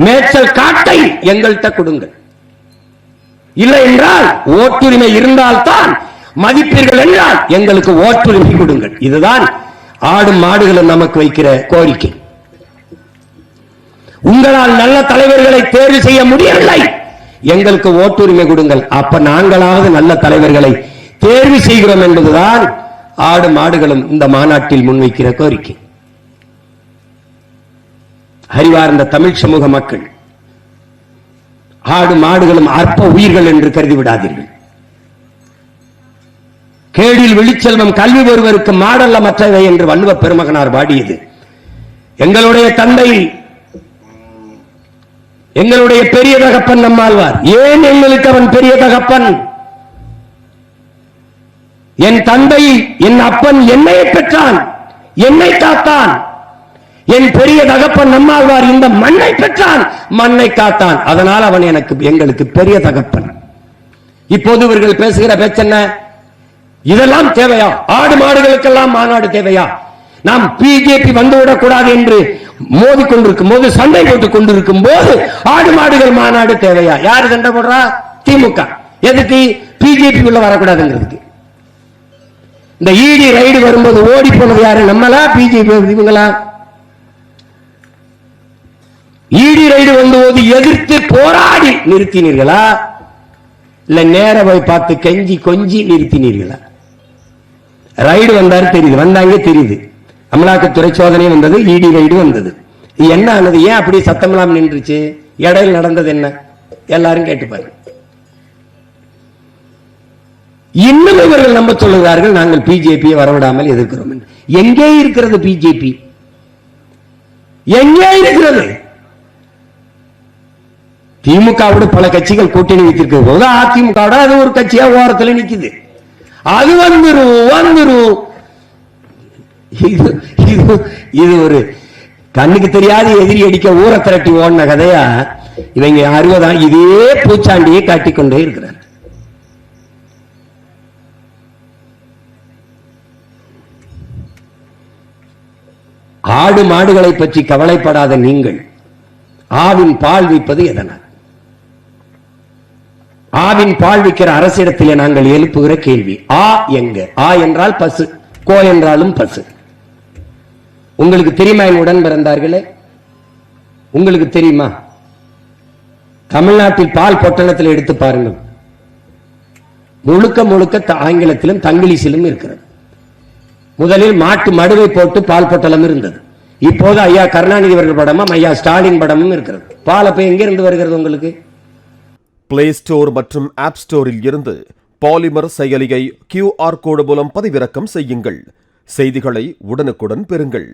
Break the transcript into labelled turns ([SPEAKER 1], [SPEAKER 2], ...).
[SPEAKER 1] மேய்ச்சல் காட்டை எங்கள்கிட்ட கொடுங்கள். இல்லை என்றால் ஓட்டுரிமை இருந்தால்தான் மதிப்பீர்கள் என்றால் எங்களுக்கு ஓட்டுரிமை கொடுங்கள். இதுதான் ஆடும் மாடுகளும் நமக்கு வைக்கிற கோரிக்கை. உங்களால் நல்ல தலைவர்களை தேர்வு செய்ய முடியவில்லை, எங்களுக்கு ஓட்டுரிமை கொடுங்கள். அப்ப நாங்களாவது நல்ல தலைவர்களை தேர்வு செய்கிறோம் என்பதுதான் ஆடு மாடுகளும் இந்த மாநாட்டில் முன்வைக்கிற கோரிக்கை. அறிவார்ந்த தமிழ் சமூக மக்கள், ஆடு மாடுகளும் அற்ப உயிர்கள் என்று கருதி விடாதீர்கள். கேடில் வெளிச்செல்வம் கல்வி ஒருவருக்கு மாடல்ல மற்றவை என்று வள்ளுவ பெருமகனார் பாடியது எங்களுடைய தந்தை, எங்களுடைய பெரிய தகப்பன் நம்மாழ்வார். ஏன் எங்களுக்கு அவன் பெரிய தகப்பன்? என் தந்தை, என் அப்பன் என்னை பெற்றான், என்னை காத்தான். என் பெரிய தகப்பன் நம்மாழ்வார் இந்த மண்ணை பெற்றான், மண்ணை காத்தான். அதனால் அவன் எங்களுக்கு பெரிய தகப்பன். இப்போது இவர்கள் பேசுகிற பேச்சென்ன? இதெல்லாம் தேவையா? ஆடு மாடுகளுக்கெல்லாம் மாநாடு தேவையா? நாம் பிஜேபி வந்துவிடக் கூடாது என்று மோதி கொண்டிருக்கும் போது, சண்டை போட்டுக் கொண்டிருக்கும் போது ஆடு மாடுகள் மாநாடு தேவையா? யாரு சண்டை போடுறா? திமுக. எதுக்கு? பிஜேபி உள்ள வரக்கூடாதுங்கிறதுக்கு. இந்த இடி ரைடு வரும்போது ஓடி போனது யாரு? நம்மளா பிஜேபி? இவங்களா? இடி ரைடு வந்தபோது எதிர்த்து போராடி நிறுத்தினீர்களா, இல்ல நேர போய் பார்த்து கெஞ்சி கொஞ்சி நிறுத்தினீர்களா? ரைடு வந்தாரு தெரியுது, வந்தாங்க தெரியுது. அமலாக்கத்துறை சோதனை வந்தது, இடி ரைடு வந்தது. என்ன ஆனது? ஏன் அப்படி சத்தமெல்லாம் நின்றுச்சு? இடையில் நடந்தது என்ன? எல்லாரும் கேட்டுப்பாரு. இன்னும் இவர்கள் நம்ப சொல்லுகிறார்கள் நாங்கள் பிஜேபியை வரவிடாமல் எதிர்க்கிறோம். எங்கே இருக்கிறது பிஜேபி? எங்கே இருக்கிறது? திமுகவோட பல கட்சிகள் கூட்டணி வைத்திருக்கிற போது அதிமுக அது ஒரு கட்சியா ஓரத்தில் நிக்குது. அது வந்துரும். இது ஒரு கண்ணுக்கு தெரியாத எதிரி அடிக்க ஊரை திரட்டி ஓடின கதையா இவங்க 60 இதே பூச்சாண்டியை காட்டிக்கொண்டே இருக்கிறார். ஆடு மாடுகளை பற்றி கவலைப்படாத நீங்கள் ஆவின் பால் விற்பது எதனால்? ஆவின் பால் விற்கிற அரசிடத்திலே நாங்கள் எழுப்புகிற கேள்வி, ஆ எங்க? ஆ என்றால் பசு, கோ என்றாலும் பசு. உங்களுக்கு தெரியுமா உடன் பிறந்தார்களே? உங்களுக்கு தெரியுமா? தமிழ்நாட்டில் பால் பொட்டலத்தில் எடுத்து பாருங்கள், முழுக்க முழுக்க ஆங்கிலத்திலும் தங்கிலீஷிலும் இருக்கிறது. முதலில் மாட்டு மடுவை போட்டு பால் பொட்டலம் இருந்தது. இப்போது ஐயா கருணாநிதி அவர்கள் படமும் ஐயா ஸ்டாலின் படமும் இருக்கிறது. பால் அப்ப எங்கிருந்து வருகிறது உங்களுக்கு?
[SPEAKER 2] பிளே ஸ்டோர் மற்றும் ஆப் ஸ்டோரில் இருந்து பாலிமர் செயலியை QR கோடு மூலம் பதிவிறக்கம் செய்யுங்கள். செய்திகளை உடனுக்குடன் பெறுங்கள்.